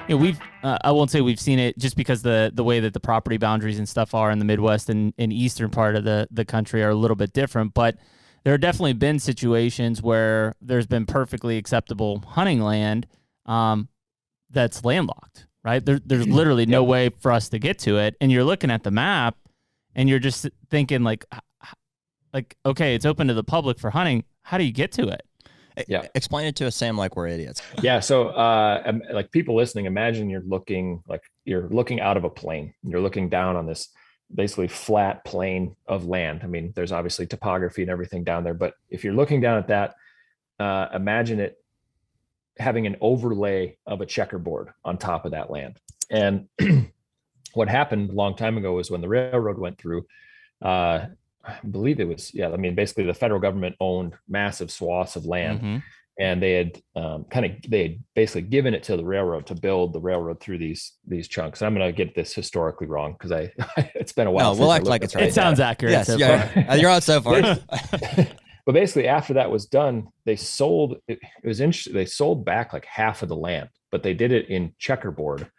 we've I won't say we've seen it just because the way that the property boundaries and stuff are in the Midwest and eastern part of the country are a little bit different, but there have definitely been situations where there's been perfectly acceptable hunting land that's landlocked, right? There's literally no way for us to get to it, and you're looking at the map and you're just thinking like, okay, it's open to the public for hunting. How do you get to it? Yeah. Explain it to us, Sam, like we're idiots. Yeah. So, like people listening, imagine you're looking out of a plane. You're looking down on this basically flat plane of land. I mean, there's obviously topography and everything down there, but if you're looking down at that, imagine it having an overlay of a checkerboard on top of that land. And what happened a long time ago was when the railroad went through, I believe it was, basically the federal government owned massive swaths of land, and they had basically given it to the railroad to build the railroad through these chunks. And I'm going to get this historically wrong because it's been a while. No, we'll act like it's right. It sounds accurate. Yes, so far. You're on so far. But basically, after that was done, they sold. It was interesting. They sold back like half of the land, but they did it in checkerboard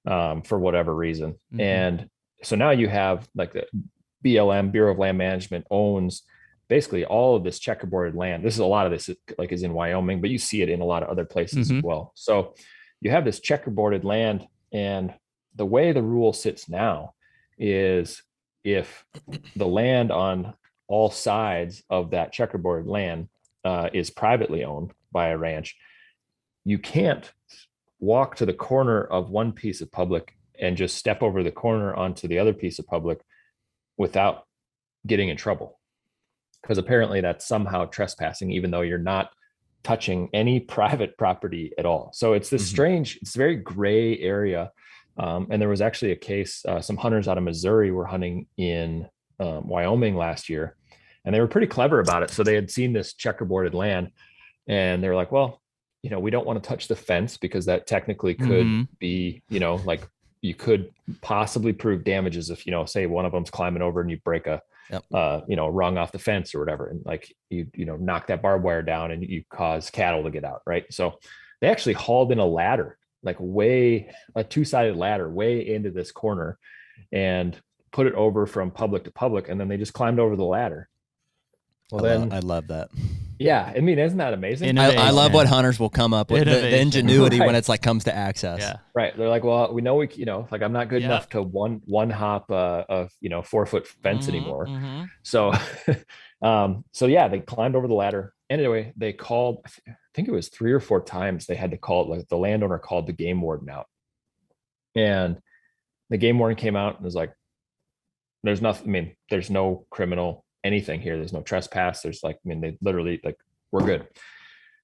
for whatever reason. And so now you have like the BLM, Bureau of Land Management, owns basically all of this checkerboarded land. This is a lot of this is in Wyoming, but you see it in a lot of other places as well. So you have this checkerboarded land, and the way the rule sits now is if the land on all sides of that checkerboarded land is privately owned by a ranch, you can't walk to the corner of one piece of public and just step over the corner onto the other piece of public without getting in trouble, because apparently that's somehow trespassing, even though you're not touching any private property at all. So it's this strange, it's very gray area. And there was actually a case, some hunters out of Missouri were hunting in Wyoming last year, and they were pretty clever about it. So they had seen this checkerboarded land, and they were like, well, we don't want to touch the fence because that technically could be, like you could possibly prove damages if, say one of them's climbing over and you break a, rung off the fence or whatever. And like, you knock that barbed wire down and you cause cattle to get out. Right. So they actually hauled in a ladder, like a two-sided ladder way into this corner and put it over from public to public. And then they just climbed over the ladder. Well, I love that. Yeah. I mean, isn't that amazing? I love what hunters will come up with, the ingenuity when it's like comes to access. Yeah. Right. They're like, well, we know like I'm not good enough to one hop of 4-foot fence anymore. So, yeah, they climbed over the ladder. Anyway, they called, I think it was 3 or 4 times they had to call, like the landowner called the game warden out, and the game warden came out and was like, there's nothing, I mean, there's no criminal anything here. There's no trespass. There's like, I mean, they literally like, we're good.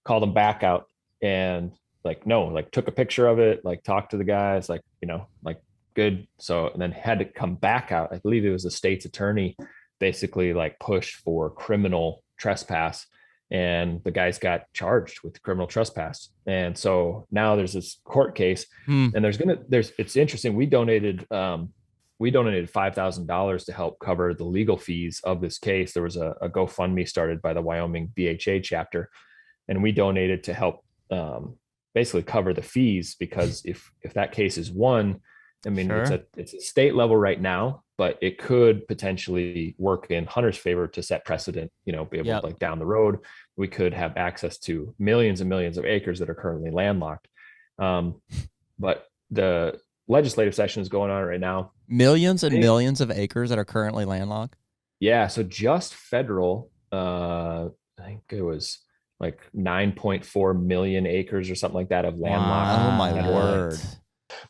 Called them back out and like, no, like took a picture of it, like talked to the guys, like, like good. So, and then had to come back out. I believe it was the state's attorney basically like pushed for criminal trespass, and the guys got charged with criminal trespass. And so now there's this court case, and it's interesting. We donated $5,000 to help cover the legal fees of this case. There was a GoFundMe started by the Wyoming BHA chapter, and we donated to help basically cover the fees, because if that case is won, I mean, it's a state level right now, but it could potentially work in hunters' favor to set precedent, be able to, like down the road, we could have access to millions and millions of acres that are currently landlocked. But the legislative session is going on right now. Millions and millions of acres that are currently landlocked. Yeah. So just federal, I think it was like 9.4 million acres or something like that of landlocked. Oh my word.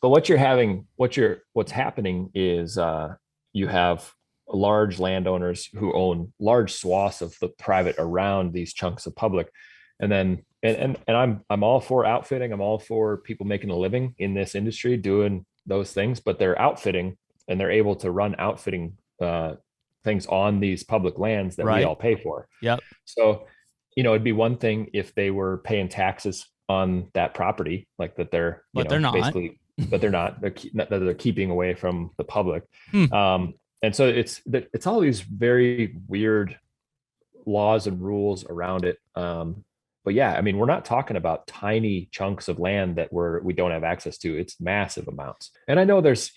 But what's happening is you have large landowners who own large swaths of the private around these chunks of public. And then, and I'm all for outfitting. I'm all for people making a living in this industry doing those things, but they're outfitting and they're able to run outfitting things on these public lands that we all pay for. Yep. So, it'd be one thing if they were paying taxes on that property, like that they're, they're not. Basically, but they're not, they're keeping away from the public. And so it's all these very weird laws and rules around it. But yeah, I mean, we're not talking about tiny chunks of land that we don't have access to. It's massive amounts. And I know there's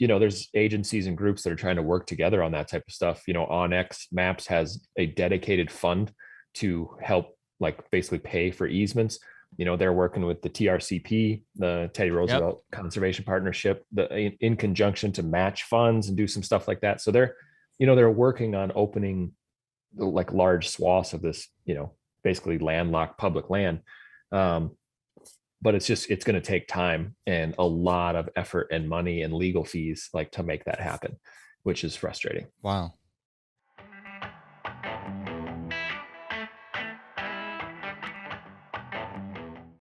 agencies and groups that are trying to work together on that type of stuff. OnX Maps has a dedicated fund to help like basically pay for easements. They're working with the TRCP, the Teddy Roosevelt Conservation Partnership, in conjunction to match funds and do some stuff like that. So they're working on opening like large swaths of this, basically landlocked public land. But it's going to take time and a lot of effort and money and legal fees like to make that happen, which is frustrating. Wow.